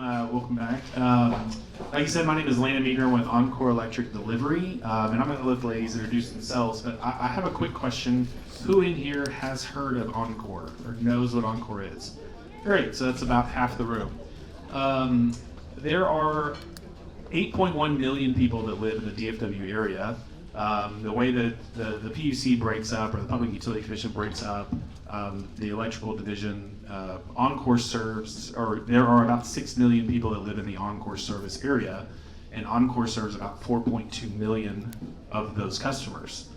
Welcome back. Like I said, my name is Landon Meeker with Oncor Electric Delivery, and I'm going to let the ladies introduce themselves, but I have a quick question. Who in here has heard of Oncor or knows what Oncor is? Great, so that's about half the room. There are 8.1 million people that live in the DFW area. The way that the PUC breaks up, or the Public Utility Commission breaks up, the electrical division, Oncor serves, or there are about 6 million people that live in the Oncor service area, and Oncor serves about 4.2 million of those customers.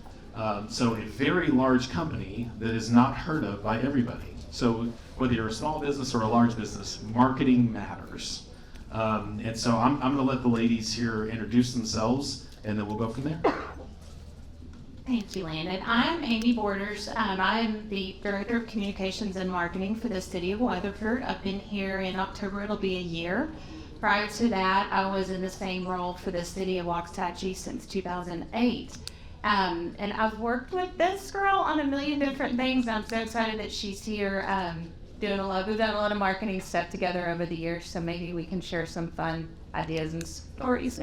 So a very large company that is not heard of by everybody. So whether you're a small business or a large business, marketing matters. And so I'm going to let the ladies here introduce themselves, and then we'll go from there. Thank you, Landon. I'm Amy Borders. I'm the Director of Communications and Marketing for the City of Weatherford. I've been here in October, it'll be a year. Prior to that, I was in the same role for the City of Waxahachie since 2008. And I've worked with this girl on a million different things. I'm so excited that she's here. We've done a lot of marketing stuff together over the years, so maybe we can share some fun ideas and stories.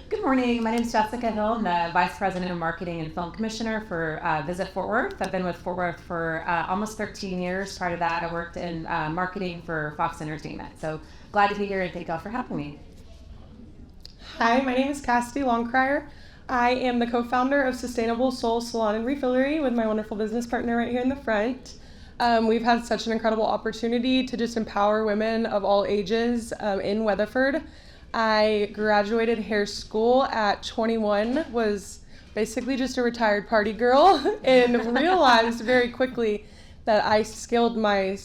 Good morning. My name is Jessica Hill. I'm the Vice President of Marketing and Film Commissioner for Visit Fort Worth. I've been with Fort Worth for almost 13 years. Prior to that, I worked in marketing for Fox Entertainment. So glad to be here, and thank y'all for having me. Hi, my name is Cassidy Longcrier. I am the co-founder of Sustainable Soul Salon and Refillery with my wonderful business partner right here in the front. We've had such an incredible opportunity to just empower women of all ages in Weatherford. I graduated hair school at 21, was basically just a retired party girl, and realized very quickly that I scaled my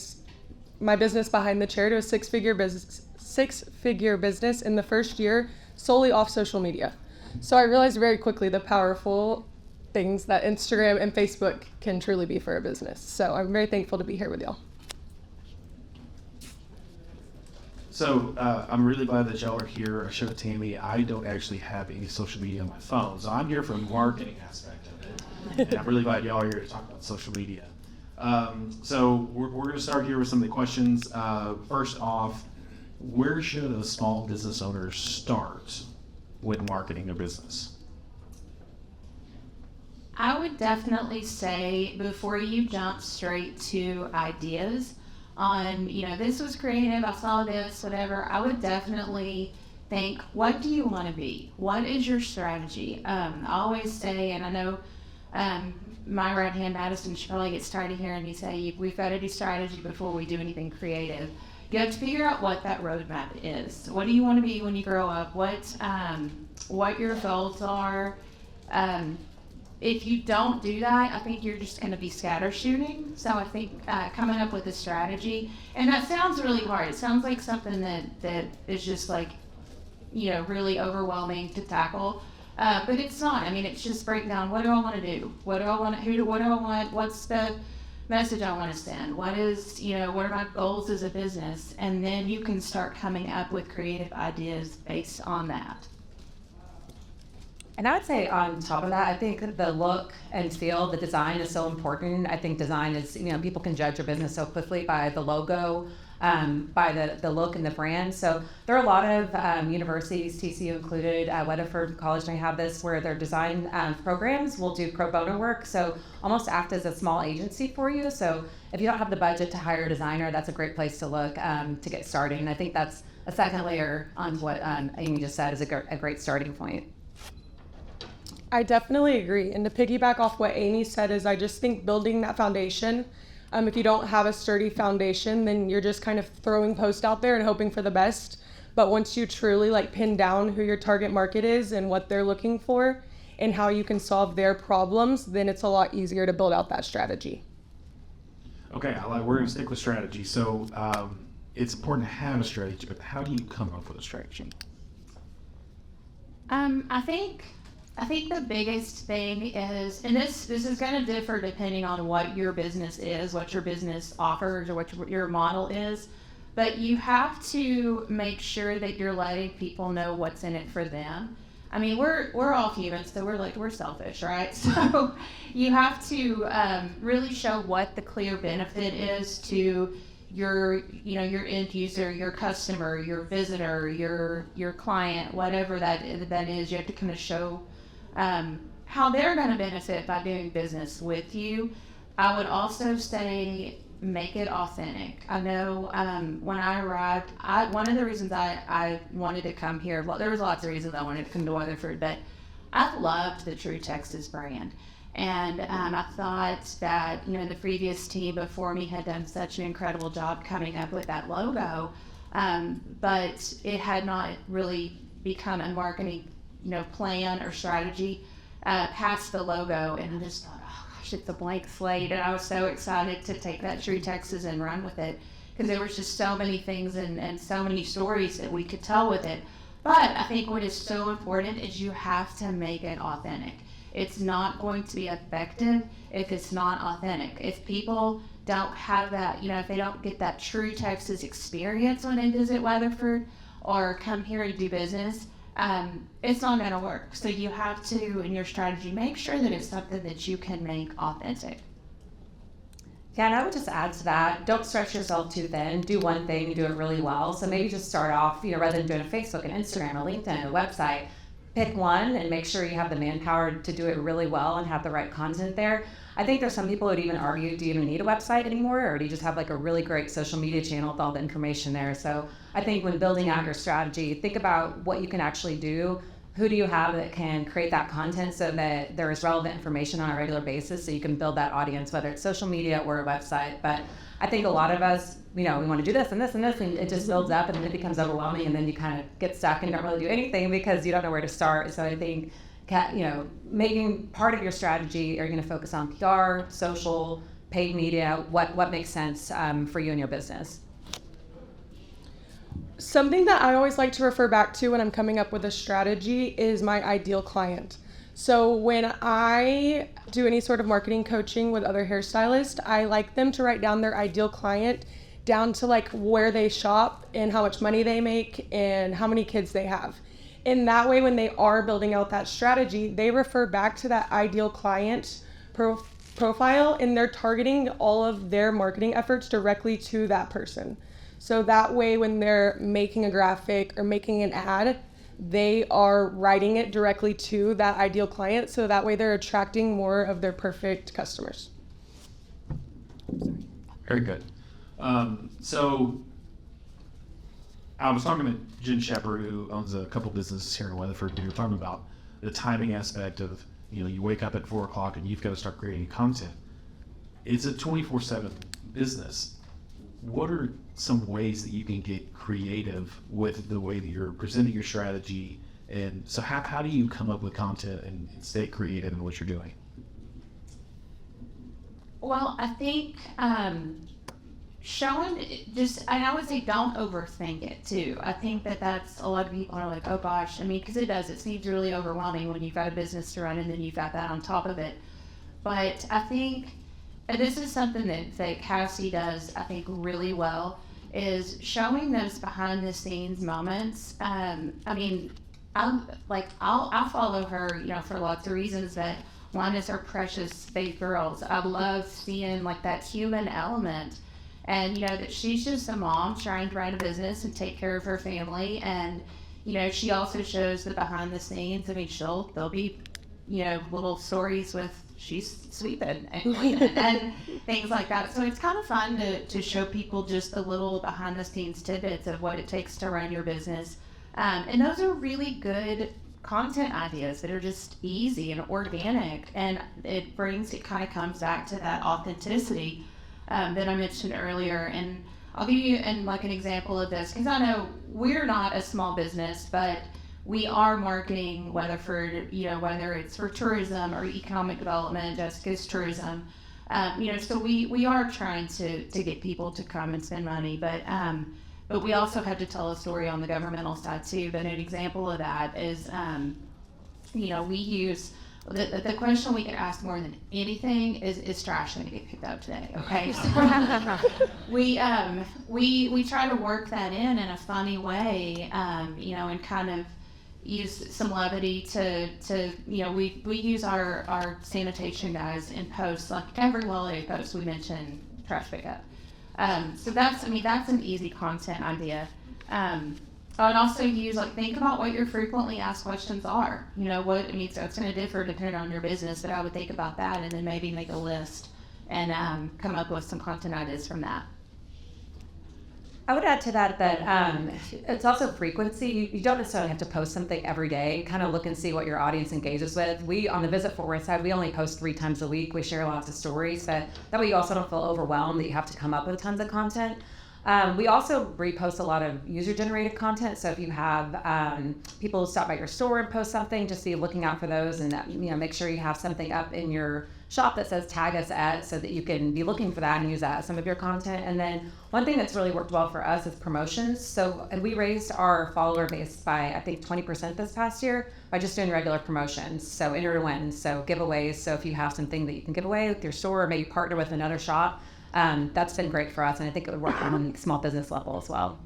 business behind the chair to a six-figure business in the first year solely off social media. So I realized very quickly the powerful things that Instagram and Facebook can truly be for a business. So I'm very thankful to be here with y'all. So I'm really glad that y'all are here. I showed Tammy I don't actually have any social media on my phone, so I'm here for the marketing aspect of it. And I'm really glad y'all are here to talk about social media. So we're going to start here with some of the questions. First off, where should a small business owner start when marketing a business? I would definitely say before you jump straight to ideas on, this was creative, I saw this, whatever, I would definitely think, what do you want to be? What is your strategy? I always say, and I know my right hand Madison should probably get started here and say, we've got to do strategy before we do anything creative. You have to figure out what that roadmap is. What do you want to be when you grow up? What your goals are. If you don't do that, I think you're just going to be scatter shooting. So I think coming up with a strategy, and that sounds really hard. It sounds like something that is just like, really overwhelming to tackle. But it's not. I mean, it's just break down, what do I want to do? What do I want? What do I want? What's the message I want to send? What are my goals as a business? And then you can start coming up with creative ideas based on that. And I would say on top of that, I think the look and feel, the design is so important. I think design is, people can judge your business so quickly by the logo, by the look and the brand. So there are a lot of universities, TCU included, Weatherford College may have this, where their design programs will do pro bono work. So almost act as a small agency for you. So if you don't have the budget to hire a designer, that's a great place to look to get started. And I think that's a second layer on what Amy just said is a great starting point. I definitely agree. And to piggyback off what Amy said is I just think building that foundation, if you don't have a sturdy foundation, then you're just kind of throwing posts out there and hoping for the best. But once you truly pin down who your target market is and what they're looking for and how you can solve their problems, then it's a lot easier to build out that strategy. Okay, we're going to stick with strategy. So it's important to have a strategy, but how do you come up with a strategy? I think the biggest thing is, and this is going to differ depending on what your business is, what your business offers, or what your model is, but you have to make sure that you're letting people know what's in it for them. I mean, we're all humans, so we're selfish, right? So you have to really show what the clear benefit is to your end user, your customer, your visitor, your client, whatever that is, you have to kind of show how they're going to benefit by doing business with you. I would also say make it authentic. I know when I arrived, one of the reasons I wanted to come here, well, there was lots of reasons I wanted to come to Weatherford, but I loved the True Texas brand. And I thought that, the previous team before me had done such an incredible job coming up with that logo, but it had not really become a marketing, plan or strategy past the logo. And I just thought, oh gosh, it's a blank slate. And I was so excited to take that True Texas and run with it, because there was just so many things and so many stories that we could tell with it. But I think what is so important is you have to make it authentic. It's not going to be effective if it's not authentic. If people don't have that, if they don't get that True Texas experience when they visit Weatherford or come here to do business, it's not going to work. So you have to, in your strategy, make sure that it's something that you can make authentic. Yeah, and I would just add to that, don't stretch yourself too thin. Do one thing and do it really well. So maybe just start off, rather than doing a Facebook and Instagram, a LinkedIn, a website, pick one and make sure you have the manpower to do it really well and have the right content there. I think there's some people who would even argue, do you even need a website anymore? Or do you just have like a really great social media channel with all the information there? So I think when building out your strategy, think about what you can actually do. Who do you have that can create that content so that there is relevant information on a regular basis so you can build that audience, whether it's social media or a website. But I think a lot of us, we want to do this and this and this, and it just builds up and then it becomes overwhelming, and then you kind of get stuck and don't really do anything because you don't know where to start. So I think, making part of your strategy, are you going to focus on PR, social, paid media, what makes sense for you and your business? Something that I always like to refer back to when I'm coming up with a strategy is my ideal client. So when I do any sort of marketing coaching with other hairstylists, I like them to write down their ideal client down to like where they shop and how much money they make and how many kids they have. And that way, when they are building out that strategy, they refer back to that ideal client profile, and they're targeting all of their marketing efforts directly to that person. So that way, when they're making a graphic or making an ad, they are writing it directly to that ideal client. So that way they're attracting more of their perfect customers. Very good. So I was talking to Jen Shepard, who owns a couple businesses here in Weatherford, and we were talking about the timing aspect of, you wake up at 4 o'clock and you've got to start creating content. It's a 24/7 business. What are some ways that you can get creative with the way that you're presenting your strategy? And so how do you come up with content and stay creative in what you're doing? Well, I think showing just, and I would say don't overthink it too. I think that's a lot of people are like, oh gosh, because it seems really overwhelming when you've got a business to run and then you've got that on top of it. But I think, and this is something that Cassidy does, I think, really well, is showing those behind the scenes moments. I'll follow her, for lots of reasons, but one is her precious fake girls. I love seeing like that human element, and that she's just a mom trying to run a business and take care of her family, and she also shows the behind the scenes. There'll be little stories with she's sweeping and cleaning and things like that. So it's kind of fun to show people just the little behind the scenes tidbits of what it takes to run your business. And those are really good content ideas that are just easy and organic, and it kind of comes back to that authenticity that I mentioned earlier. And I'll give you an example of this, because I know we're not a small business, but we are marketing Weatherford, whether it's for tourism or economic development. Jessica's tourism, so we are trying to get people to come and spend money, but we also have to tell a story on the governmental side too. But an example of that is, we use the question we get asked more than anything is trash going to get picked up today? Okay, so we try to work that in a funny way, and kind of use some levity to we use our sanitation guys in posts, like every holiday post we mention trash pickup. So that's an easy content idea. I would also use, like, think about what your frequently asked questions are. So it's going to differ depending on your business, but I would think about that and then maybe make a list and come up with some content ideas from that. I would add to that it's also frequency. You don't necessarily have to post something every day. Kind of look and see what your audience engages with. We, on the Visit Fort Worth side, we only post 3 times a week. We share lots of stories, but that way you also don't feel overwhelmed that you have to come up with tons of content. We also repost a lot of user-generated content. So if you have people stop by your store and post something, just be looking out for those, and make sure you have something up in your shop that says tag us at, so that you can be looking for that and use that as some of your content. And then one thing that's really worked well for us is promotions. And we raised our follower base by, I think, 20% this past year by just doing regular promotions. So enter to win, so giveaways. So if you have something that you can give away with your store, or maybe partner with another shop, that's been great for us, and I think it would work on small business level as well.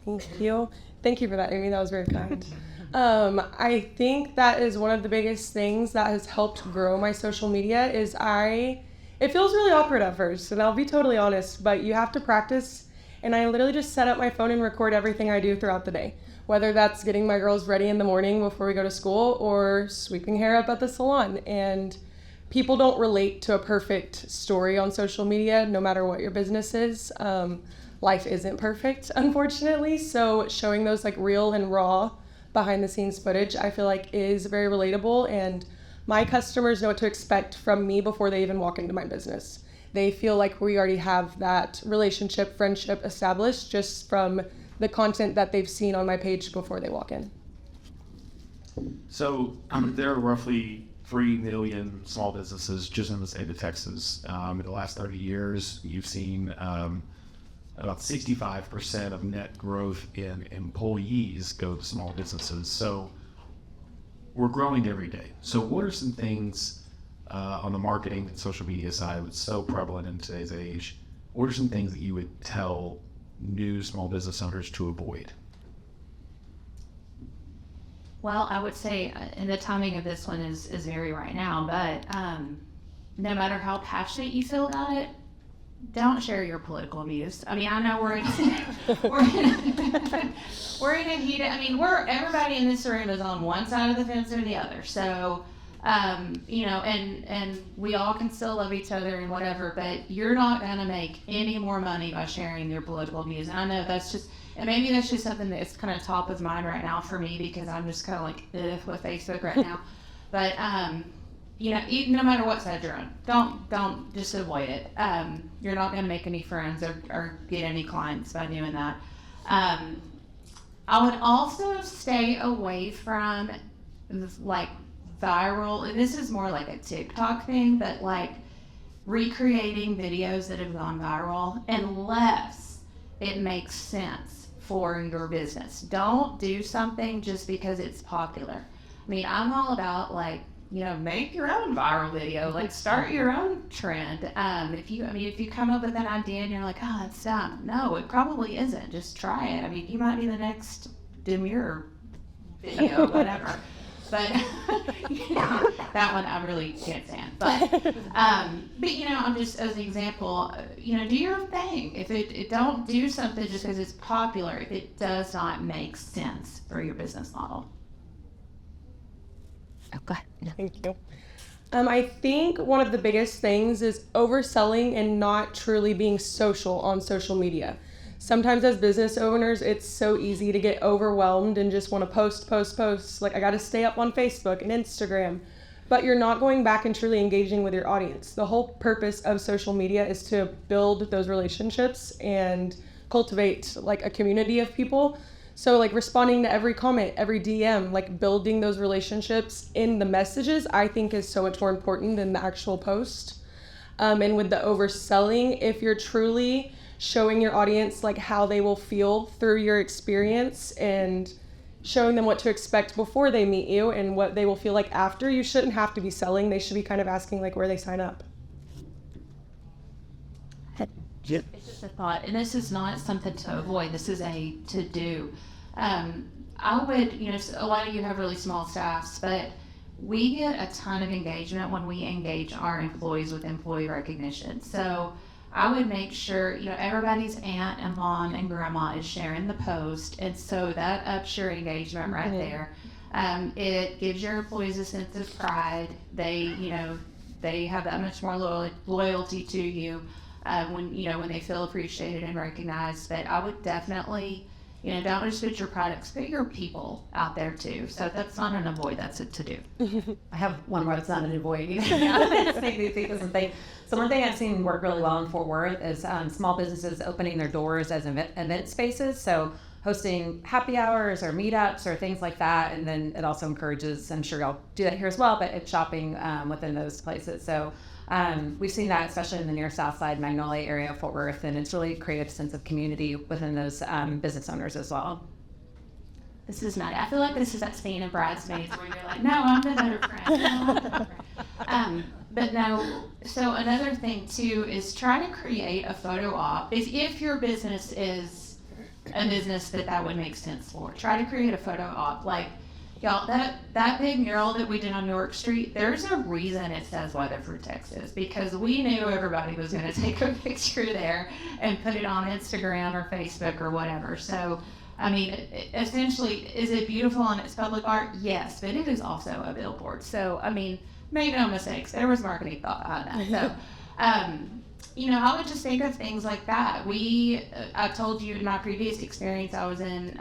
Thank you for that, Amy. That was very kind. I think that is one of the biggest things that has helped grow my social media. It feels really awkward at first, and I'll be totally honest, but you have to practice. And I literally just set up my phone and record everything I do throughout the day, whether that's getting my girls ready in the morning before we go to school or sweeping hair up at the salon. And people don't relate to a perfect story on social media, no matter what your business is. Life isn't perfect, unfortunately. So showing those like real and raw behind the scenes footage, I feel like is very relatable. And my customers know what to expect from me before they even walk into my business. They feel like we already have that relationship, friendship established just from the content that they've seen on my page before they walk in. So there are roughly 3 million small businesses just in the state of Texas. In the last 30 years, you've seen about 65% of net growth in employees go to small businesses. So we're growing every day. So what are some things on the marketing and social media side that's so prevalent in today's age? What are some things that you would tell new small business owners to avoid? Well, I would say, and the timing of this one is very right now, but no matter how passionate you feel about it, don't share your political views. I know we're in a heated, everybody in this room is on one side of the fence or the other. So, and we all can still love each other and whatever, but you're not going to make any more money by sharing your political views. And I know and maybe that's just something that's kind of top of mind right now for me, because I'm just kind of like with Facebook right now. But no matter what side you're on, don't just avoid it. You're not going to make any friends or get any clients by doing that. I would also stay away from viral. This is more like a TikTok thing, but recreating videos that have gone viral, unless it makes sense for your business. Don't do something just because it's popular. I'm all about make your own viral video, start your own trend. If you come up with an idea and you're like, oh, that's dumb. No, it probably isn't. Just try it. You might be the next Demure video, whatever. But that one I really can't stand. But I'm just as an example, do your own thing. If it don't do something just because it's popular, if it does not make sense for your business model. Oh, go ahead. Yeah. Thank you. I think one of the biggest things is overselling and not truly being social on social media. Sometimes as business owners, it's so easy to get overwhelmed and just want to post. I got to stay up on Facebook and Instagram, but you're not going back and truly engaging with your audience. The whole purpose of social media is to build those relationships and cultivate a community of people. So responding to every comment, every DM, building those relationships in the messages, I think is so much more important than the actual post. And with the overselling, if you're truly showing your audience how they will feel through your experience and showing them what to expect before they meet you and what they will feel like after, you shouldn't have to be selling. They should be kind of asking where they sign up. It's just a thought, and this is not something to avoid. This is a to do. I would, a lot of you have really small staffs, but we get a ton of engagement when we engage our employees with employee recognition. So I would make sure, everybody's aunt and mom and grandma is sharing the post. And so that ups your engagement right there. It gives your employees a sense of pride. They have that much more loyalty to you when they feel appreciated and recognized. But I would definitely, don't just put your products, put your people out there too. So that's not an avoid, that's a to-do. I have one more that's not an avoid either. So one thing I've seen work really well in Fort Worth is small businesses opening their doors as event spaces. So hosting happy hours or meetups or things like that. And then it also encourages, I'm sure y'all do that here as well, but it's shopping within those places. So we've seen that, especially in the near South Side, Magnolia area of Fort Worth, and it's really created a sense of community within those business owners as well. This is not, I feel like this is that scene in Bridesmaids where you're like, no, I'm the better friend. No, I'm the better friend. But no, so another thing too is try to create a photo op. If your business is a business that would make sense for, try to create a photo op. Like, y'all, that big mural that we did on Newark Street, there's a reason it says Weatherford, Texas, because we knew everybody was going to take a picture there and put it on Instagram or Facebook or whatever. So, I mean, essentially, is it beautiful and it's public art? Yes, but it is also a billboard. So, I mean, make no mistakes. There was marketing thought behind that. So, I would just think of things like that. I told you in my previous experience, I was in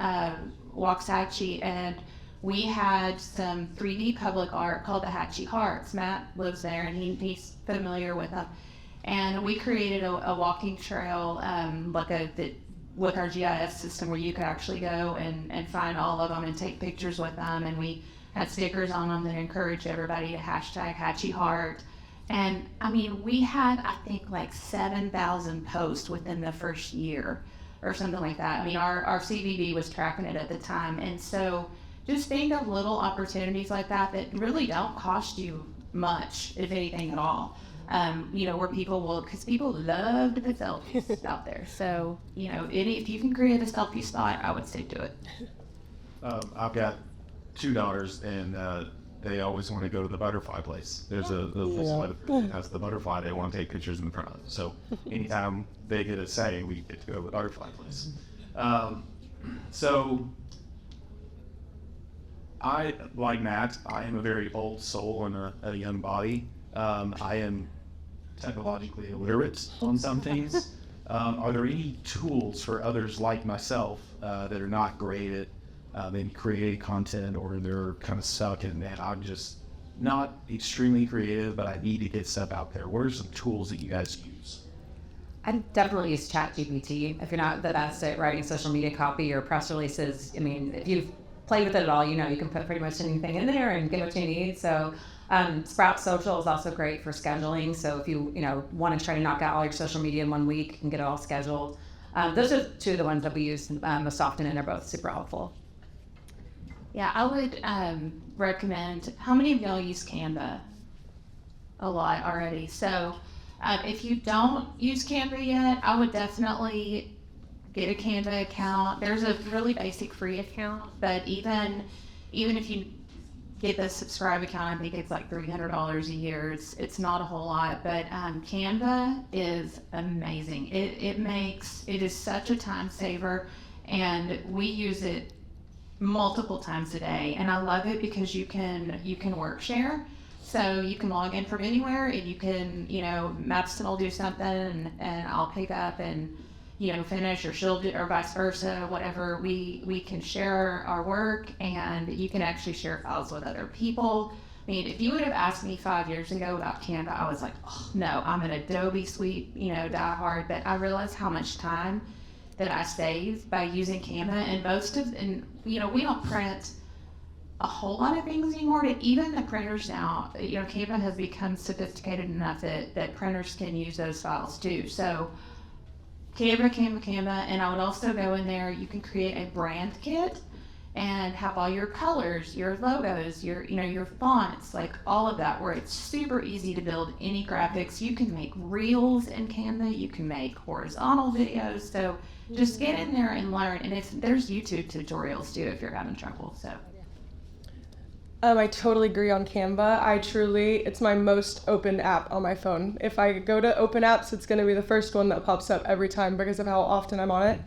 Waxahachie, and we had some 3D public art called the Hatchie Hearts. Matt lives there, and he's familiar with them. And we created a walking trail, with our GIS system where you could actually go and find all of them and take pictures with them. And we had stickers on them that encouraged everybody to hashtag Hatchie Heart. And I mean, we had, I think, like 7,000 posts within the first year or something like that. I mean, our CVB was tracking it at the time. And so just think of little opportunities like that really don't cost you much, if anything at all. Where because people love to put selfies out there. So, if you can create a selfie spot, I would say do it. I've got 2 daughters, and they always want to go to the butterfly place. There's a place that has the butterfly they want to take pictures in front of. So anytime they get a say, we get to go to the butterfly place. So I, like Matt, I am a very old soul in a young body. I am technologically illiterate on some things. Are there any tools for others like myself that are not great at maybe creating content, or they're kind of stuck and I'm just not extremely creative, but I need to get stuff out there? What are some tools that you guys use? I definitely use ChatGPT. If you're not the best at writing social media copy or press releases, I mean, if you've played with it at all, you can put pretty much anything in there and get what you need. So Sprout Social is also great for scheduling. So if you want to try to knock out all your social media in 1 week, you can get it all scheduled. Those are two of the ones that we use most often, and they're both super helpful. Yeah, I would recommend, how many of y'all use Canva? A lot already. So if you don't use Canva yet, I would definitely get a Canva account. There's a really basic free account, but even if you get the subscribe account, I think it's like $300 a year. It's not a whole lot, but Canva is amazing. It is such a time saver, and we use it multiple times a day, and I love it because you can work share. So you can log in from anywhere, and you can, Maps will do something, and I'll pick up and, finish, or she'll do, or vice versa, whatever. We can share our work, and you can actually share files with other people. I mean, if you would have asked me 5 years ago about Canva, I was like, oh, no, I'm an Adobe Suite, diehard, but I realized how much time that I save by using Canva, and we don't print a whole lot of things anymore, but even the printers now, Canva has become sophisticated enough that printers can use those files too. So Canva, and I would also go in there, you can create a brand kit and have all your colors, your logos, your fonts, like all of that, where it's super easy to build any graphics. You can make reels in Canva, you can make horizontal videos, so just get in there and learn. And there's YouTube tutorials too if you're having trouble. So I totally agree on Canva. It's my most opened app on my phone. If I go to open apps, it's going to be the first one that pops up every time because of how often I'm on it.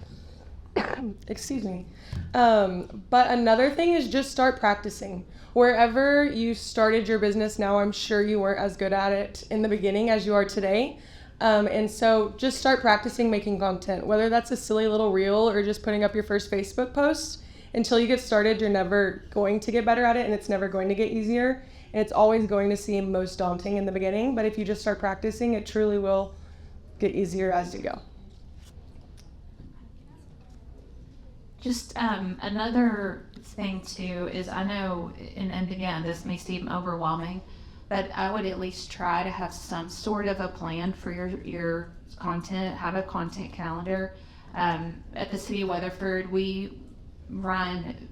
Excuse me. But another thing is just start practicing. Wherever you started your business now, I'm sure you weren't as good at it in the beginning as you are today. And so just start practicing making content, whether that's a silly little reel or just putting up your first Facebook post. Until you get started, you're never going to get better at it, and it's never going to get easier. And it's always going to seem most daunting in the beginning, but if you just start practicing, it truly will get easier as you go. Just another thing too is I know, and again, this may seem overwhelming, but I would at least try to have some sort of a plan for your content, have a content calendar. At the city of Weatherford, we run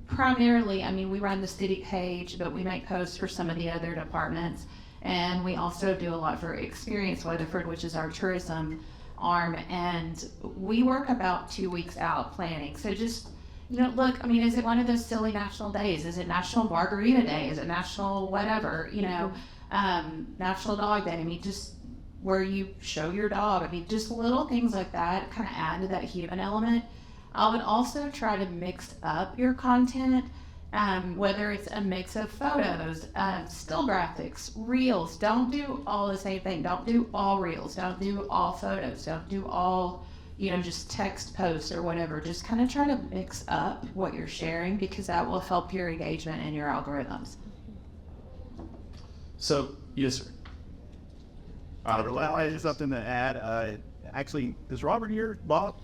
primarily, we run the city page, but we make posts for some of the other departments. And we also do a lot for Experience Weatherford, which is our tourism arm. And we work about 2 weeks out planning. So just, look, is it one of those silly national days? Is it National Margarita Day? Is it National whatever, National Dog Day? Just where you show your dog. Just little things like that kind of add to that human element. I would also try to mix up your content, whether it's a mix of photos, still graphics, reels. Don't do all the same thing. Don't do all reels. Don't do all photos. Don't do all, just text posts or whatever. Just kind of try to mix up what you're sharing because that will help your engagement and your algorithms. So, yes, sir. Well, I have something to add. Actually, is Robert here, Bob?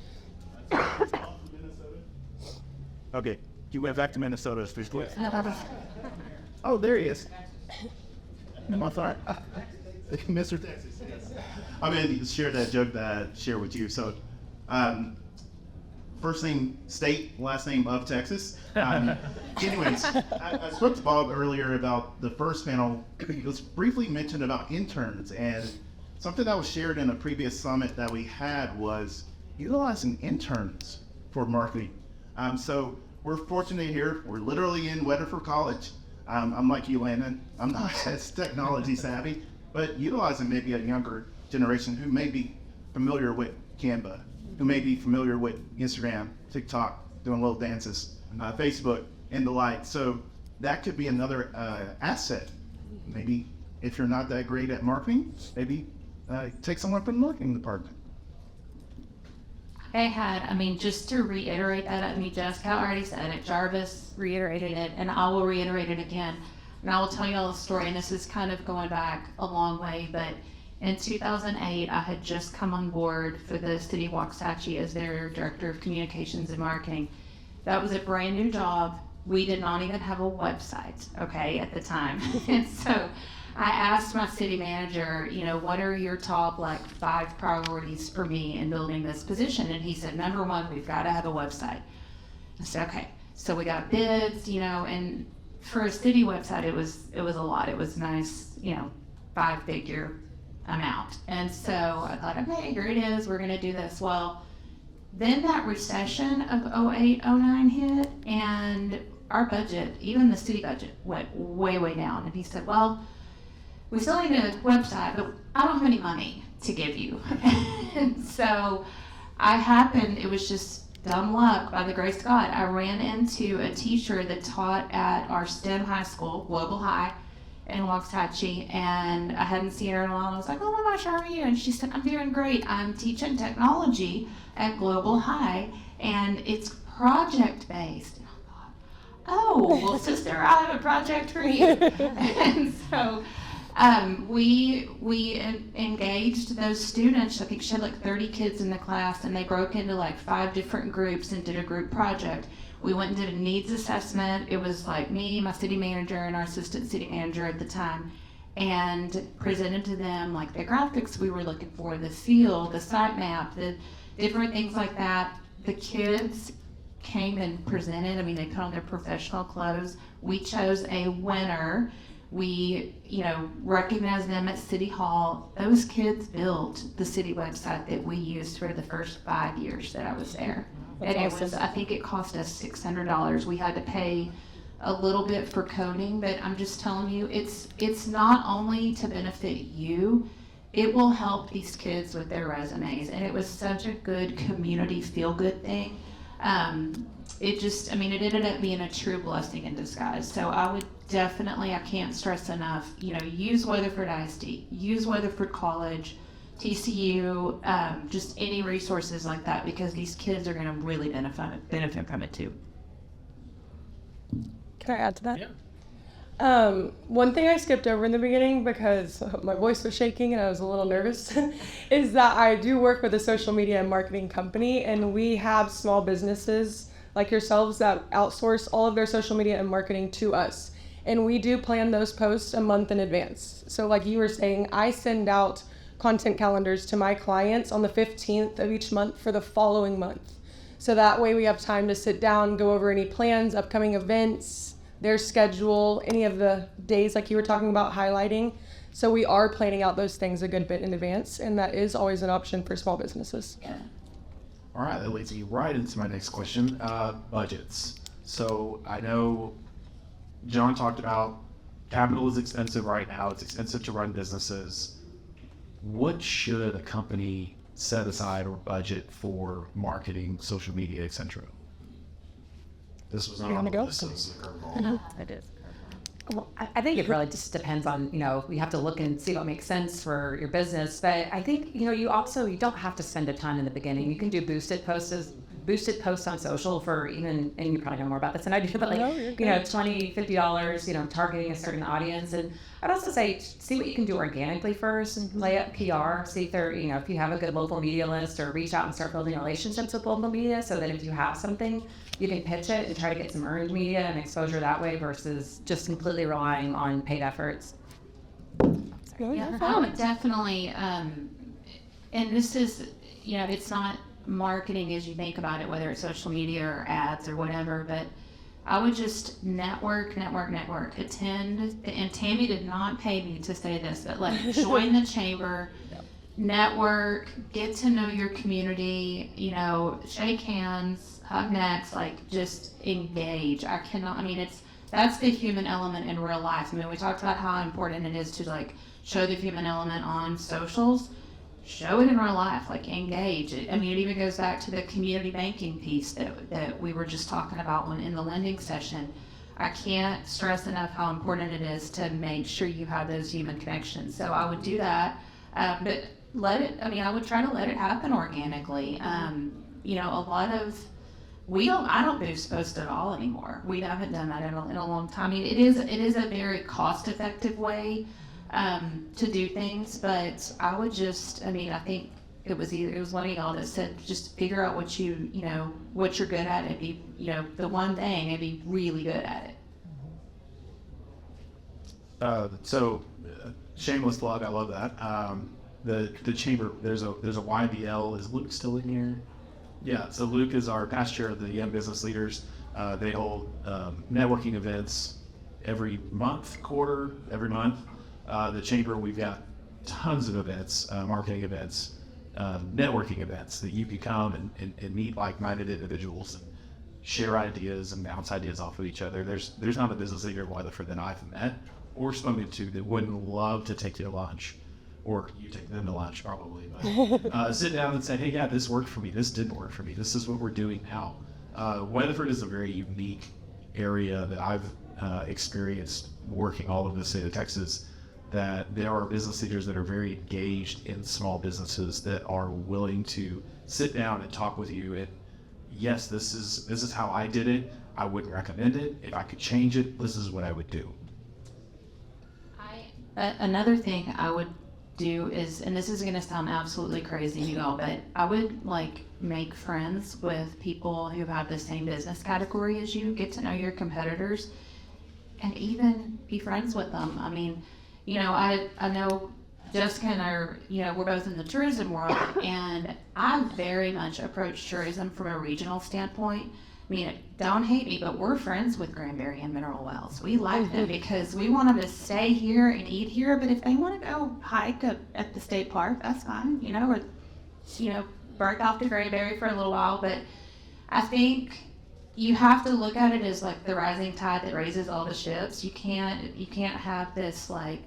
Okay, he went back to Minnesota officially. Oh, there he is. I'm sorry. Mr. Texas, yes. I'm going to share that joke that I share with you. So, first name state, last name of Texas. Anyways, I spoke to Bob earlier about the first panel. It was briefly mentioned about interns, and something that was shared in a previous summit that we had was utilizing interns for marketing. So we're fortunate here. We're literally in Weatherford College. I'm like you, Landon. I'm not as technology savvy, but utilizing maybe a younger generation who may be familiar with Canva, who may be familiar with Instagram, TikTok, doing little dances, Facebook, and the like. So that could be another asset. Maybe if you're not that great at marketing, maybe take someone from the marketing department. I had, just to reiterate that, Jessica already said it, Jarvis reiterated it, and I will reiterate it again. And I will tell you all the story, and this is kind of going back a long way, but in 2008, I had just come on board for the city of Waxahachie as their director of communications and marketing. That was a brand new job. We did not even have a website, at the time. And so I asked my city manager, what are your top 5 priorities for me in building this position? And he said, number 1, we've got to have a website. I said, okay. So we got bids, and for a city website, it was a lot. It was nice, 5-figure amount. And so I thought, okay, here it is. We're going to do this. Well, then that recession of 08, 09 hit, and our budget, even the city budget, went way, way down. And he said, well, we still need a website, but I don't have any money to give you. And so it was just dumb luck by the grace of God. I ran into a teacher that taught at our STEM high school, Global High, in Waxahachie, and I hadn't seen her in a while. I was like, oh my gosh, how are you? And she said, I'm doing great. I'm teaching technology at Global High, and it's project-based. And I thought, oh, well, sister, I have a project for you. And so we engaged those students. I think she had 30 kids in the class, and they broke into 5 different groups and did a group project. We went and did a needs assessment. It was me, my city manager, and our assistant city manager at the time, and presented to them the graphics we were looking for, the feel, the site map, the different things like that. The kids came and presented. They put on their professional clothes. We chose a winner. We, recognized them at City Hall. Those kids built the city website that we used for the first 5 years that I was there. That's and awesome. I think it cost us $600. We had to pay a little bit for coding, but I'm just telling you, it's not only to benefit you, it will help these kids with their resumes. And it was such a good community feel-good thing. It ended up being a true blessing in disguise. So I would definitely, I can't stress enough, use Weatherford ISD, use Weatherford College, TCU, just any resources like that, because these kids are going to really benefit from it too. Can I add to that? Yeah. One thing I skipped over in the beginning because my voice was shaking and I was a little nervous is that I do work with a social media and marketing company, and we have small businesses like yourselves that outsource all of their social media and marketing to us. And we do plan those posts a month in advance. So like you were saying, I send out content calendars to my clients on the 15th of each month for the following month. So that way we have time to sit down, go over any plans, upcoming events, their schedule, any of the days like you were talking about highlighting. So we are planning out those things a good bit in advance, and that is always an option for small businesses. Yeah. All right, that leads me right into my next question, budgets. So I know John talked about capital is expensive right now. It's expensive to run businesses. What should a company set aside or budget for marketing, social media, etc.? This was not You on wanna the go? list, so this is a curveball. It is. Well, I think it really just depends on, you have to look and see what makes sense for your business. But I think, you don't have to spend a ton in the beginning. You can do boosted posts on social for even, and you probably know more about this than I do, but like, No, you're good. $20, $50, targeting a certain audience. And I'd also say, see what you can do organically first and lay up PR, see if there, if you have a good local media list, or reach out and start building relationships with local media so that if you have something, you can pitch it and try to get some earned media and exposure that way versus just completely relying on paid efforts. Yeah, I would definitely, and this is, it's not marketing as you think about it, whether it's social media or ads or whatever, but I would just network, attend, and Tammy did not pay me to say this, but like join the chamber, network, get to know your community, shake hands, hug necks, like just engage. That's the human element in real life. We talked about how important it is to like show the human element on socials. Show it in real life, like engage. It even goes back to the community banking piece that we were just talking about in the lending session. I can't stress enough how important it is to make sure you have those human connections. So I would do that, but I would try to let it happen organically. I don't boost post at all anymore. We haven't done that in a long time. It is a very cost-effective way to do things, but I would just, I think it was one of y'all that said, just figure out what you're good at and be, the one thing and be really good at it. Shameless plug, I love that. The chamber, there's a YBL. Is Luke still in here? Yeah, so Luke is our past chair of the Young Business Leaders. They hold networking events every month. The chamber, we've got tons of events, marketing events, networking events that you can come and meet like-minded individuals and share ideas and bounce ideas off of each other. There's not a business leader in Weatherford that I've met or spoken to that wouldn't love to take you to lunch, or you take them to lunch probably, but sit down and say, hey, yeah, this worked for me, this didn't work for me, this is what we're doing now. Weatherford is a very unique area that I've experienced working all over the state of Texas, that there are business leaders that are very engaged in small businesses that are willing to sit down and talk with you. And yes, this is how I did it. I wouldn't recommend it. If I could change it, this is what I would do. Another thing I would do is, and this is going to sound absolutely crazy to you all, but I would make friends with people who have the same business category as you, get to know your competitors, and even be friends with them. I know Jessica and I are, we're both in the tourism world, and I very much approach tourism from a regional standpoint. Don't hate me, but we're friends with Granbury and Mineral Wells. We like them because we want them to stay here and eat here, but if they want to go hike at the state park, that's fine, or, break off to Granbury for a little while. But I think you have to look at it as like the rising tide that raises all the ships. You can't have this like,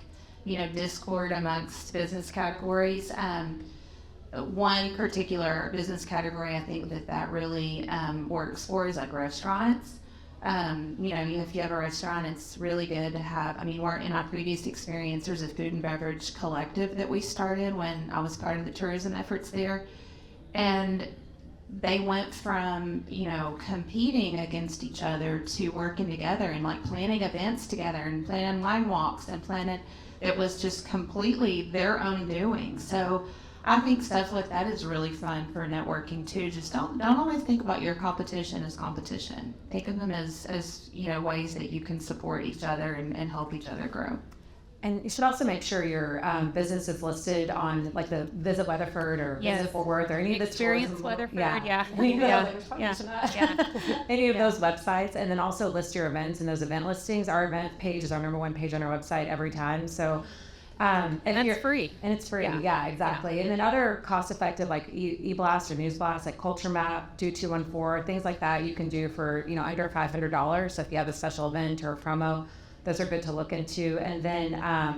discord amongst business categories. One particular business category I think that really works for is like restaurants. If you have a restaurant, it's really good to have, we're in our previous experience, there's a food and beverage collective that we started when I was part of the tourism efforts there. And they went from, competing against each other to working together and like planning events together and planning wine walks and it was just completely their own doing. So I think stuff like that is really fun for networking too. Just don't always think about your competition as competition. Think of them as ways that you can support each other and help each other grow. And you should also make sure your business is listed on like the Visit Weatherford or Visit Fort Worth or any of the Experience tourism- Weatherford, yeah. Any of those websites, and then also list your events in those event listings. Our event page is our number one page on our website every time. So and it's free. And it's free. Yeah, exactly. And then other cost-effective like e-blast or news blast like Culture Map, Do 214, things like that you can do for under $500. So if you have a special event or a promo, those are good to look into. And then I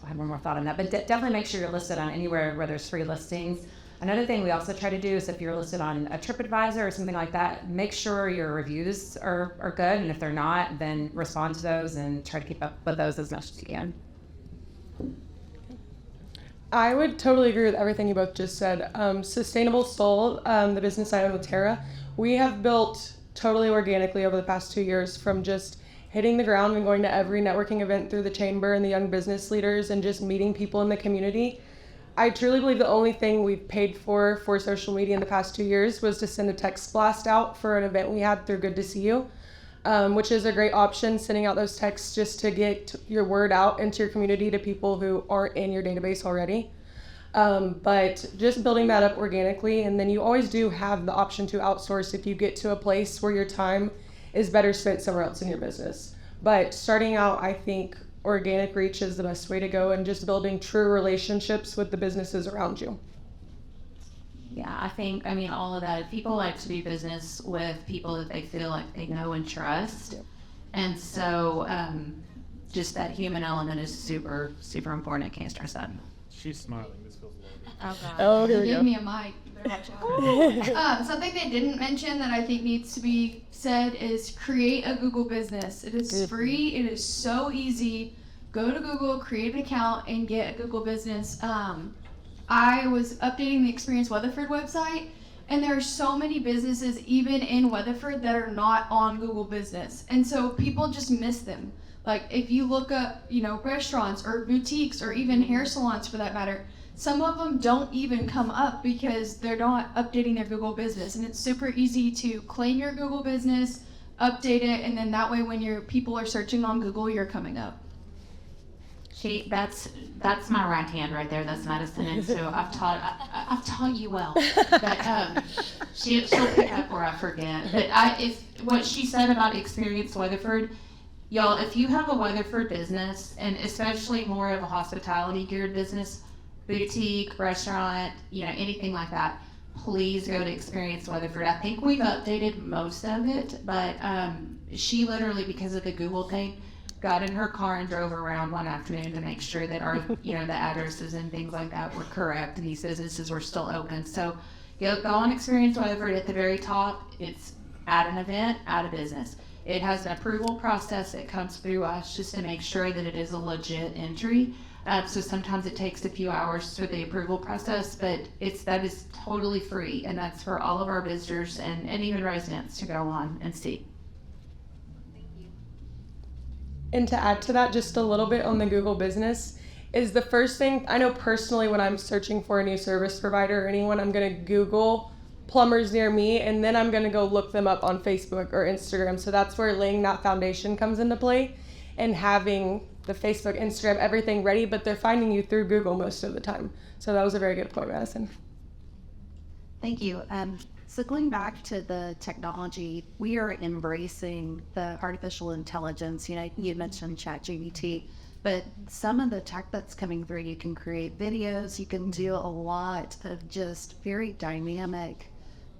had one more thought on that, but definitely make sure you're listed on anywhere where there's free listings. Another thing we also try to do is if you're listed on a TripAdvisor or something like that, make sure your reviews are good. And if they're not, then respond to those and try to keep up with those as much as you can. I would totally agree with everything you both just said. Sustainable Soul, the business I own with Tara, we have built totally organically over the past 2 years from just hitting the ground and going to every networking event through the chamber and the young business leaders and just meeting people in the community. I truly believe the only thing we've paid for social media in the past 2 years was to send a text blast out for an event we had through Good to See You, which is a great option, sending out those texts just to get your word out into your community to people who aren't in your database already. But just building that up organically, and then you always do have the option to outsource if you get to a place where your time is better spent somewhere else in your business. But starting out, I think organic reach is the best way to go, and just building true relationships with the businesses around you. Yeah, I think, all of that. People like to do business with people that they feel like they know and trust. Yep. And so just that human element is super, super important. I can't stress that. She's smiling. This feels lovely. Oh, God. Oh, here we Give go. me a mic. You better watch out. Something they didn't mention that I think needs to be said is create a Google business. It is free. It is so easy. Go to Google, create an account, and get a Google business. I was updating the Experience Weatherford website, and there are so many businesses, even in Weatherford, that are not on Google Business. And so people just miss them. Like if you look up, restaurants or boutiques or even hair salons for that matter, some of them don't even come up because they're not updating their Google business. And it's super easy to claim your Google business, update it, and then that way when your people are searching on Google, you're coming up. That's my right hand right there. That's Madison, and so I've taught you well. But she'll pick up where I forget. But if what she said about Experience Weatherford, y'all, if you have a Weatherford business, and especially more of a hospitality geared business, boutique, restaurant, anything like that, please go to Experience Weatherford. I think we've updated most of it, but she literally, because of the Google thing, got in her car and drove around one afternoon to make sure that our, the addresses and things like that were correct, and these businesses were still open. So go on Experience Weatherford. At the very top, it's add an event, add a business. It has an approval process that comes through us just to make sure that it is a legit entry. So sometimes it takes a few hours for the approval process, but that is totally free, and that's for all of our visitors and even residents to go on and see. And to add to that just a little bit on the Google business is the first thing, I know personally when I'm searching for a new service provider or anyone, I'm going to Google plumbers near me, and then I'm going to go look them up on Facebook or Instagram. So that's where laying that foundation comes into play and having the Facebook, Instagram, everything ready, but they're finding you through Google most of the time. So that was a very good point, Madison. Thank you. So going back to the technology, we are embracing the artificial intelligence. You mentioned ChatGPT, but some of the tech that's coming through, you can create videos, you can do a lot of just very dynamic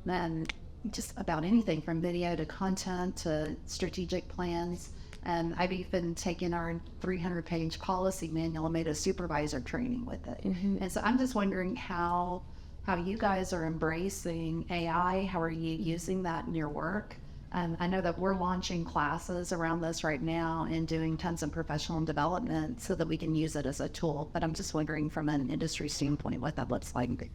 and just about anything from video to content to strategic plans. And I've even taken our 300-page policy manual and made a supervisor training with it. And so I'm just wondering how you guys are embracing AI. How are you using that in your work? I know that we're launching classes around this right now and doing tons of professional development so that we can use it as a tool. But I'm just wondering from an industry standpoint what that looks like.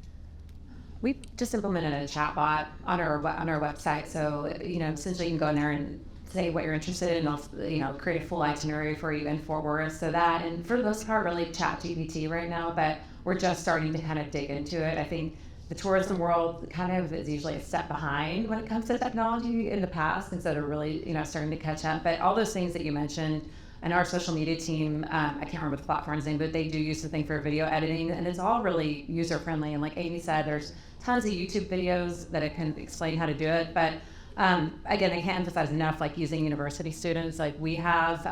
We just implemented a chatbot on our website, so essentially you can go in there and say what you're interested in, and I'll create a full itinerary for you and forward. So that, and for the most part, really ChatGPT right now, but we're just starting to kind of dig into it. I think the tourism world kind of is usually a step behind when it comes to technology in the past, instead of really starting to catch up. But all those things that you mentioned, and our social media team, I can't remember the platform's name, but they do use something for video editing, and it's all really user friendly. And like Amy said, there's tons of YouTube videos that it can explain how to do it. But again, I can't emphasize enough, like using university students. Like we have,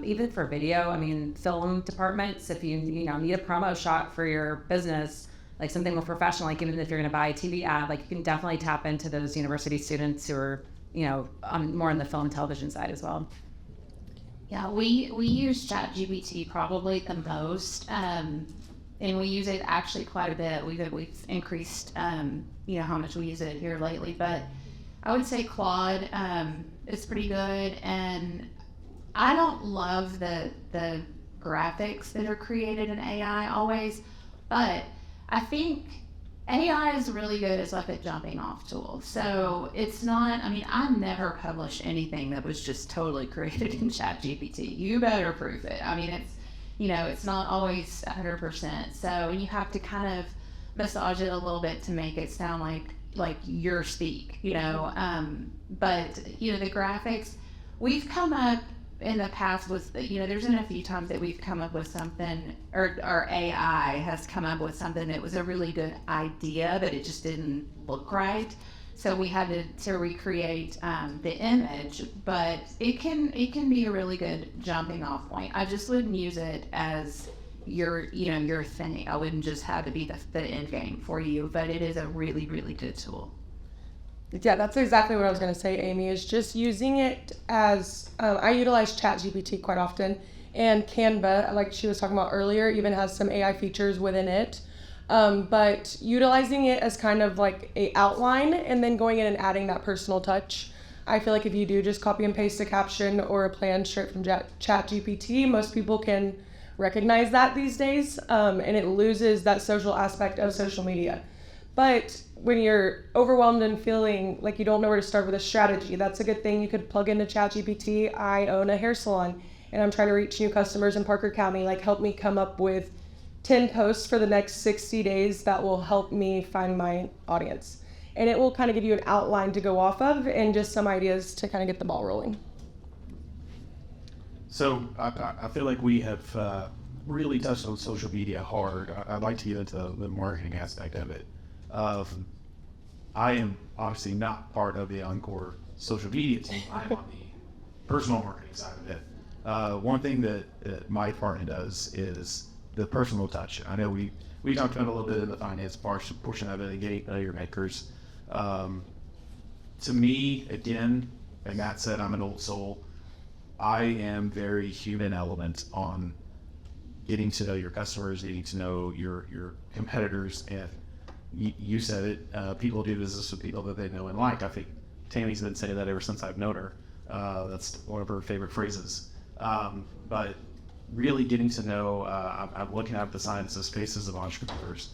even for video, film departments, if you need a promo shot for your business, like something more professional, like even if you're going to buy a TV ad, like you can definitely tap into those university students who are, more on the film and television side as well. Yeah, we use ChatGPT probably the most, and we use it actually quite a bit. We've increased, how much we use it here lately. But I would say Claude is pretty good, and I don't love the graphics that are created in AI always, but I think AI is really good as like a jumping off tool. So it's not, I never published anything that was just totally created in ChatGPT. You better prove it. It's not always 100%. So you have to kind of massage it a little bit to make it sound like your speak, but the graphics, we've come up in the past with, there's been a few times that we've come up with something, or AI has come up with something that was a really good idea, but it just didn't look right. So we had to recreate the image, but it can be a really good jumping off point. I just wouldn't use it as your thing. I wouldn't just have it be the end game for you, but it is a really, really good tool. Yeah, that's exactly what I was going to say, Amy, is just using it as, I utilize ChatGPT quite often, and Canva, like she was talking about earlier, even has some AI features within it. But utilizing it as kind of like a outline and then going in and adding that personal touch. I feel like if you do just copy and paste a caption or a plan straight from ChatGPT, most people can recognize that these days, and it loses that social aspect of social media. But when you're overwhelmed and feeling like you don't know where to start with a strategy, that's a good thing. You could plug into ChatGPT. I own a hair salon, and I'm trying to reach new customers in Parker County. Like, help me come up with 10 posts for the next 60 days that will help me find my audience. And it will kind of give you an outline to go off of and just some ideas to kind of get the ball rolling. So I feel like we have really touched on social media hard. I'd like to get into the marketing aspect of it. I am obviously not part of the Oncor social media team. I'm on the personal marketing side of it. One thing that my department does is the personal touch. I know we talked about a little bit in the finance portion of it, engaging your makers. To me, again, like Matt said, I'm an old soul. I am very human element on getting to know your customers, getting to know your competitors, and you said it, people do business with people that they know and like. I think Tammy's been saying that ever since I've known her. That's one of her favorite phrases. But really getting to know, I'm looking at the signs, the spaces of entrepreneurs.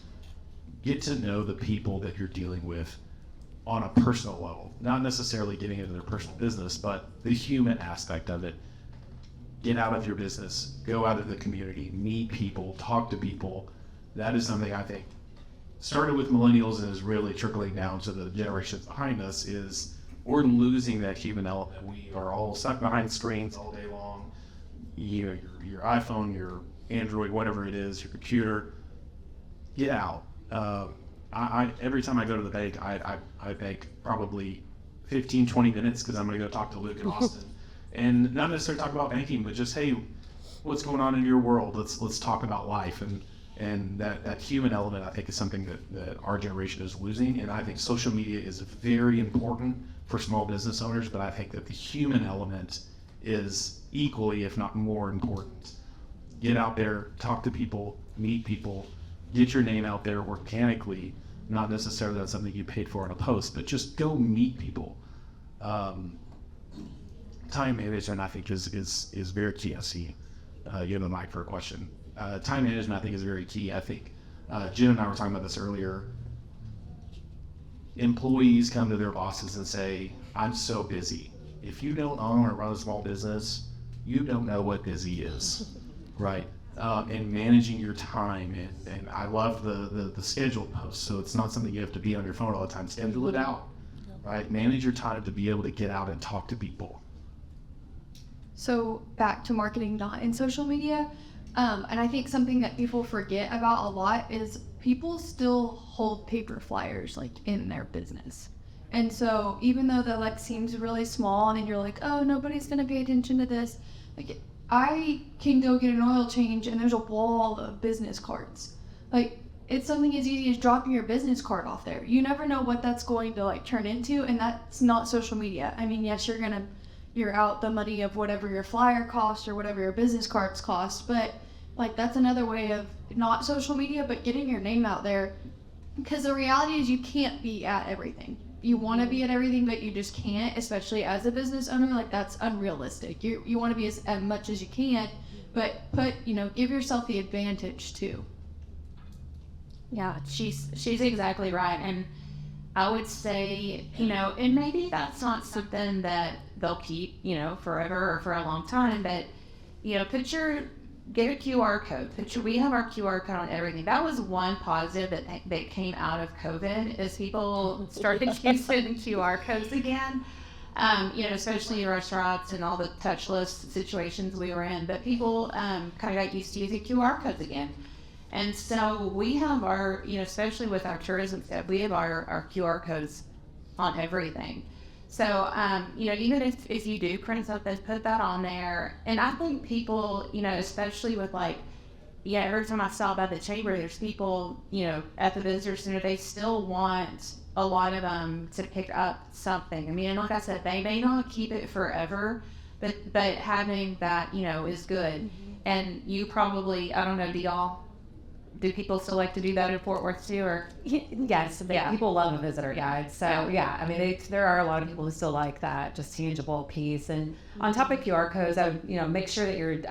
Get to know the people that you're dealing with on a personal level, not necessarily getting into their personal business, but the human aspect of it. Get out of your business, go out of the community, meet people, talk to people. That is something I think started with millennials and is really trickling down to the generations behind us. Is we're losing that human element. We are all stuck behind screens all day long. Your iPhone, your Android, whatever it is, your computer. Get out. I every time I go to the bank, I bank probably 15, 20 minutes because I'm going to go talk to Luke in Austin. And not necessarily talk about banking, but just, hey, what's going on in your world? Let's talk about life. And And that human element, I think, is something that our generation is losing. And I think social media is very important for small business owners, but I think that the human element is equally, if not more important. Get out there, talk to people, meet people, get your name out there organically, not necessarily on something you paid for on a post, but just go meet people. Time management, I think, is very key. I see you have a mic for a question. Time management, I think, is very key. I think Jim and I were talking about this earlier. Employees come to their bosses and say, I'm so busy. If you don't own or run a small business, you don't know what busy is, right? And managing your time, and I love the schedule post, so it's not something you have to be on your phone all the time. Schedule it out, right? Manage your time to be able to get out and talk to people. So back to marketing not in social media, and I think something that people forget about a lot is people still hold paper flyers like in their business. And so even though that like seems really small and you're like, oh, nobody's gonna pay attention to this, like I can go get an oil change and there's a wall of business cards. Like it's something as easy as dropping your business card off there. You never know what that's going to like turn into, and that's not social media. I mean, yes, you're out the money of whatever your flyer cost or whatever your business cards cost, but like that's another way of not social media, but getting your name out there. Because the reality is you can't be at everything. You want to be at everything, but you just can't, especially as a business owner. Like that's unrealistic. You want to be as much as you can, but give yourself the advantage too. Yeah, she's exactly right. And I would say, and maybe that's not something that they'll keep, forever or for a long time, but, get a QR code. We have our QR code on everything. That was one positive that came out of COVID is people started using QR codes again, especially in restaurants and all the touchless situations we were in. But people kind of got used to using QR codes again. And so we have our, especially with our tourism stuff, we have our QR codes on everything. So, even if you do print something, put that on there. And I think people, especially with every time I stop at the chamber, there's people, at the visitor center, they still want a lot of them to pick up something. I mean, like I said, they may not keep it forever, but having that, is good. And you probably, I don't know, do people still like to do that in Fort Worth too, or? Yes, people love a visitor guide. So I mean, there are a lot of people who still like that, just tangible piece. And on top of QR codes, I would, make sure that you're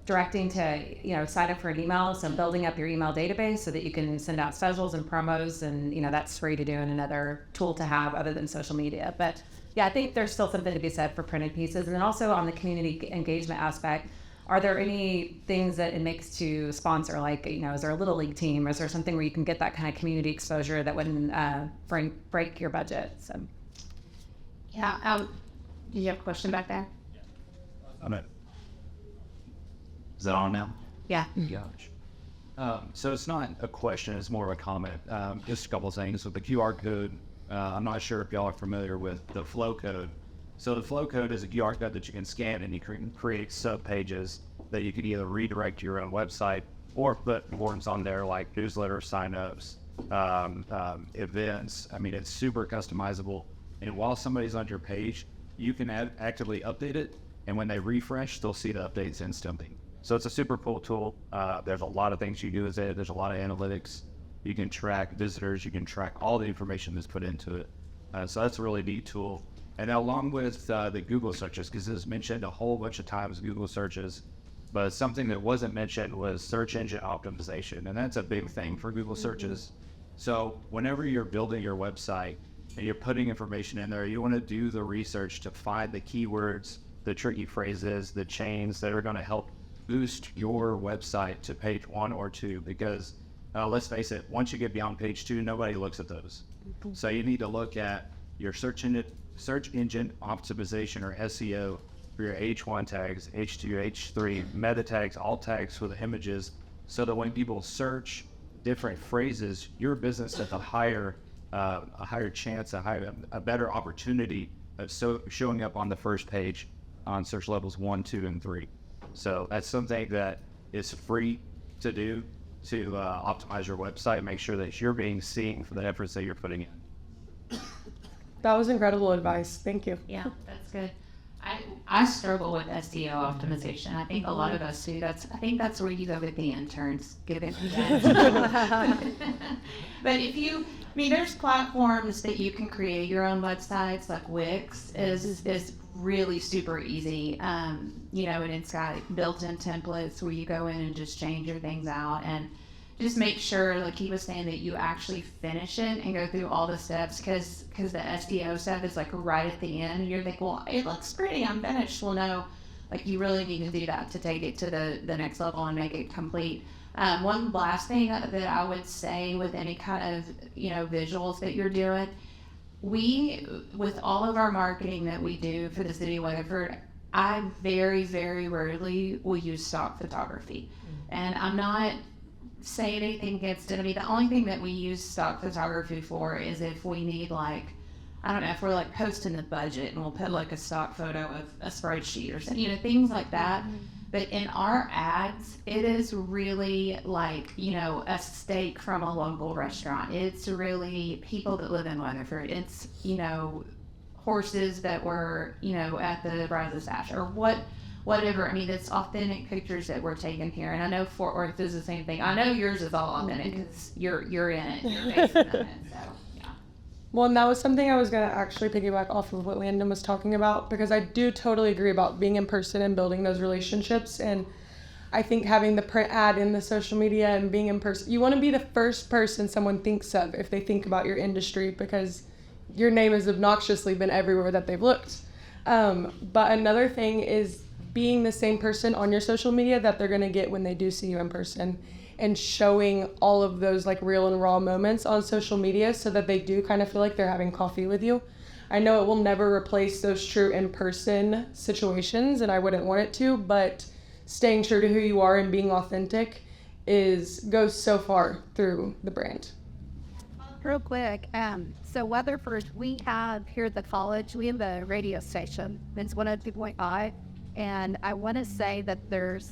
directing to, sign up for an email. So building up your email database so that you can send out specials and promos, and that's free to do and another tool to have other than social media. But yeah, I think there's still something to be said for printed pieces. And then also on the community engagement aspect, are there any things that it makes to sponsor? Is there a little league team? Is there something where you can get that kind of community exposure that wouldn't break your budget? So, yeah. Do you have a question back there? I'm in. Is that on now? Yeah. Gosh. So it's not a question, it's more of a comment. Just a couple of things. With the QR code, I'm not sure if y'all are familiar with the flow code. So the flow code is a QR code that you can scan, and you can create sub-pages that you can either redirect to your own website or put forms on there like newsletter sign-ups, events. I mean, it's super customizable. And while somebody's on your page, you can actively update it. And when they refresh, they'll see the updates instantly. So it's a super cool tool. There's a lot of things you do with it. There's a lot of analytics. You can track visitors. You can track all the information that's put into it. So that's a really neat tool. And along with the Google searches, because it's mentioned a whole bunch of times, Google searches, but something that wasn't mentioned was search engine optimization. And that's a big thing for Google searches. So whenever you're building your website and you're putting information in there, you want to do the research to find the keywords, the tricky phrases, the chains that are going to help boost your website to page 1 or 2. Because let's face it, once you get beyond page 2, nobody looks at those. So you need to look at your search engine optimization, or SEO, for your H1 tags, H2, H3, meta tags, alt tags for the images, so that when people search different phrases, your business has a higher chance, a better opportunity of showing up on the first page on search levels 1, 2, and 3. So that's something that is free to do. to optimize your website and make sure that you're being seen for the efforts that you're putting in. That was incredible advice. Thank you. Yeah, that's good. I struggle with SEO optimization. I think a lot of us do. I think that's where you go with the interns. Get it? But there's platforms that you can create your own websites. Like Wix is really super easy. And it's got built-in templates where you go in and just change your things out and just make sure, like he was saying, that you actually finish it and go through all the steps, because the SEO stuff is like right at the end, and you're thinking, well, it looks pretty, I'm finished. Well, no, like you really need to do that to take it to the next level and make it complete. One last thing that I would say with any kind of visuals that you're doing, with all of our marketing that we do for the city of Weatherford, I very, very rarely will use stock photography. And I'm not say anything against it. I mean, the only thing that we use stock photography for is if we need, like, I don't know, if we're like posting the budget and we'll put like a stock photo of a spreadsheet or something, things like that. But in our ads, it is really like, a steak from a local restaurant. It's really people that live in Weatherford. It's, horses that were, at the Brazos Dash or whatever. I mean, it's authentic pictures that we're taking here. And I know Fort Worth is the same thing. I know yours is all authentic because you're in it. You're based in it. So, yeah. Well, and that was something I was going to actually piggyback off of what Landon was talking about, because I do totally agree about being in person and building those relationships. And I think having the print ad in the social media and being in person, you want to be the first person someone thinks of if they think about your industry, because your name has obnoxiously been everywhere that they've looked. But another thing is being the same person on your social media that they're going to get when they do see you in person, and showing all of those like real and raw moments on social media so that they do kind of feel like they're having coffee with you. I know it will never replace those true in-person situations, and I wouldn't want it to, but staying true to who you are and being authentic goes so far through the brand. Real quick, so Weatherford, we have here at the college, we have a radio station. It's 102.5. And I want to say that there's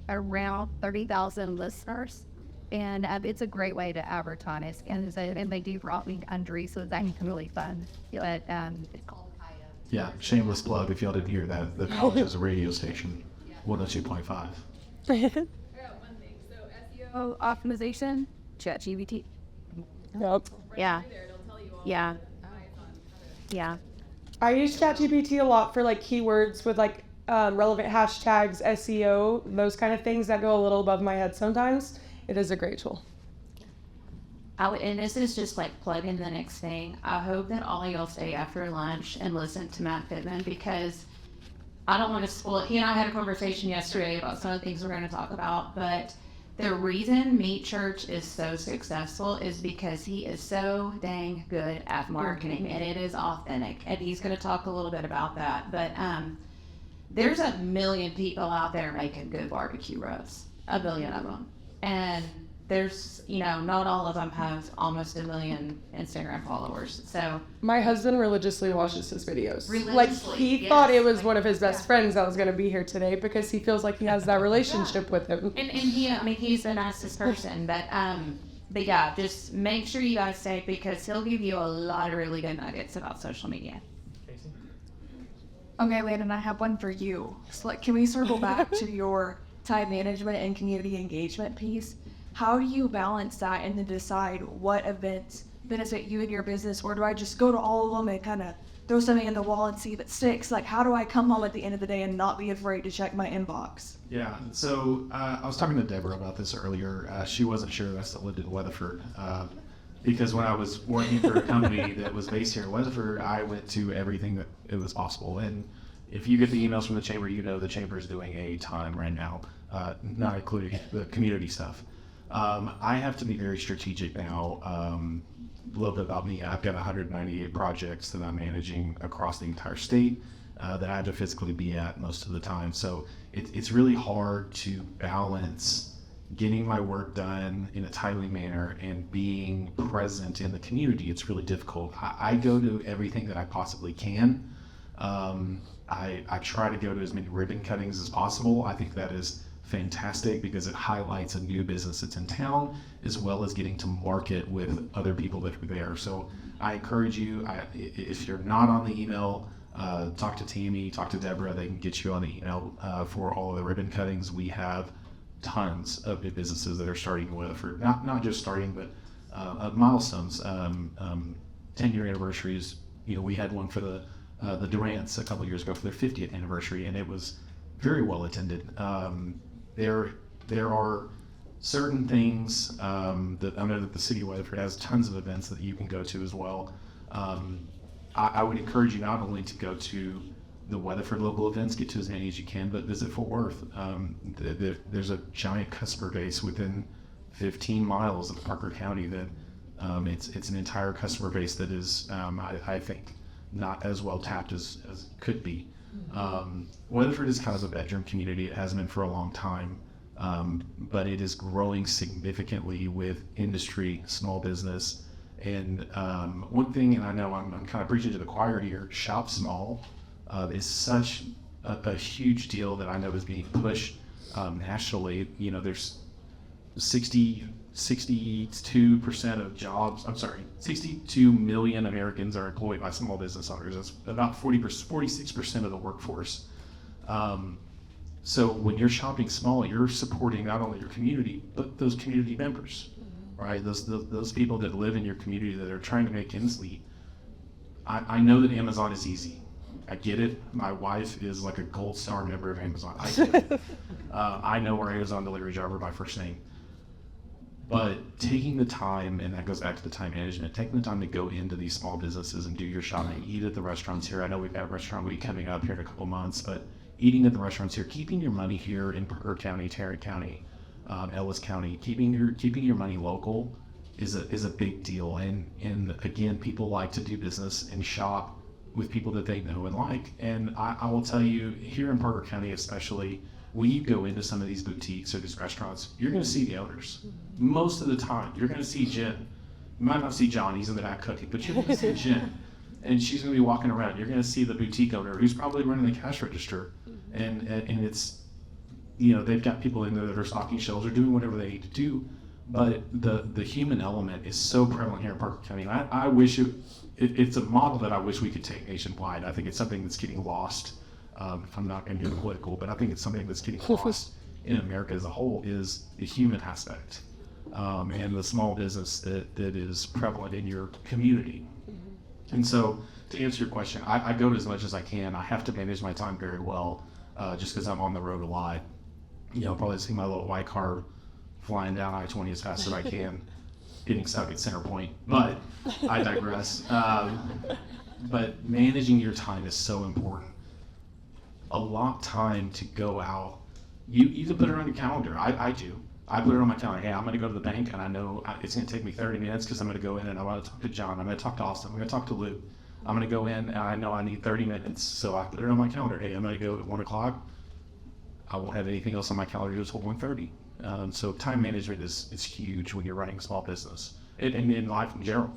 around 30,000 listeners, and it's a great way to advertise. And they do rocking country, so it's actually really fun. But it's called Yeah, shameless plug if y'all didn't hear that. The college has a radio station, 102.5. One thing. So SEO optimization, ChatGPT. Yep. Yeah. Yeah. Yeah. I use ChatGPT a lot for like keywords with like relevant hashtags, SEO, those kind of things that go a little above my head sometimes. It is a great tool. And this is just like plugging the next thing. I hope that all of y'all stay after lunch and listen to Matt Pittman, because I don't want to spoil it. He and I had a conversation yesterday about some of the things we're going to talk about, but the reason Meet Church is so successful is because he is so dang good at marketing, and it is authentic. And he's going to talk a little bit about that. But there's a million people out there making good barbecue rubs, a million of them. And there's, not all of them have almost 1 million Instagram followers. So my husband religiously watches his videos. Religiously, he thought it was one of his best friends that was going to be here today, because he feels like he has that relationship with him. And he's the nicest person. But yeah, just make sure you guys stay, because he'll give you a lot of really good nuggets about social media. Okay, Landon, I have one for you. So, can we circle back to your time management and community engagement piece? How do you balance that and then decide what events benefit you and your business, or do I just go to all of them and kind of throw something in the wall and see if it sticks? Like, how do I come home at the end of the day and not be afraid to check my inbox? Yeah, so I was talking to Deborah about this earlier. She wasn't sure I still lived in Weatherford. Because when I was working for a company that was based here in Weatherford, I went to everything that it was possible. And if you get the emails from the chamber, the chamber is doing a ton right now, not including the community stuff. I have to be very strategic now. A little bit about me. I've got 198 projects that I'm managing across the entire state that I have to physically be at most of the time. So it's really hard to balance getting my work done in a timely manner and being present in the community. It's really difficult. I go to everything that I possibly can. I try to go to as many ribbon cuttings as possible. I think that is fantastic because it highlights a new business that's in town, as well as getting to market with other people that are there. So I encourage you, if you're not on the email, talk to Tammy, talk to Deborah. They can get you on the email for all of the ribbon cuttings. We have tons of new businesses that are starting in Weatherford, not just starting, but milestones, 10-year anniversaries. We had one for the Durants a couple years ago for their 50th anniversary, and it was very well attended. There are certain things that I know that the city of Weatherford has tons of events that you can go to as well. I would encourage you not only to go to the Weatherford local events, get to as many as you can, but visit Fort Worth. There's a giant customer base within 15 miles of Parker County that it's an entire customer base that is, I think, not as well tapped as it could be. Weatherford is kind of a bedroom community. It hasn't been for a long time, but it is growing significantly with industry, small business. And one thing, and I know I'm kind of preaching to the choir here, shop small is such a huge deal that I know is being pushed nationally. There's 62% of jobs, 62 million Americans are employed by small business owners. That's about 46% of the workforce. So when you're shopping small, you're supporting not only your community, but those community members, right? Those people that live in your community that are trying to make ends meet. I know that Amazon is easy. I get it. My wife is like a gold star member of Amazon. I get it. I know our Amazon delivery driver by first name. But taking the time, and that goes back to the time management, taking the time to go into these small businesses and do your shopping, eat at the restaurants here. I know we've got restaurant week coming up here in a couple months, but eating at the restaurants here, keeping your money here in Parker County, Tarrant County, Ellis County, keeping your money local is a big deal. And again, people like to do business and shop with people that they know and like. And I will tell you, here in Parker County especially, when you go into some of these boutiques or these restaurants, you're going to see the owners. Most of the time, you're going to see Jen. You might not see John, he's in the back cooking, but you're going to see Jen. And she's going to be walking around. You're going to see the boutique owner who's probably running the cash register. And it's, they've got people in there that are stocking shelves or doing whatever they need to do. But the human element is so prevalent here in Parker County. And I wish it's a model that I wish we could take nationwide. I think it's something that's getting lost. If I'm not going to get political, but I think it's something that's getting lost in America as a whole, is the human aspect and the small business that is prevalent in your community. And so, to answer your question, I go to as much as I can. I have to manage my time very well, just because I'm on the road a lot. Probably see my little white car flying down I-20 as fast as I can, getting stuck at center point. But I digress. But managing your time is so important. Allot time to go out. You can put it on your calendar. I do. I put it on my calendar. Hey, I'm going to go to the bank, and I know it's going to take me 30 minutes because I'm going to go in and I want to talk to John. I'm going to talk to Austin. I'm going to talk to Lou. I'm going to go in, and I know I need 30 minutes, so I put it on my calendar. Hey, I'm going to go at 1 o'clock. I won't have anything else on my calendar until 1:30. So time management is huge when you're running a small business and in life in general.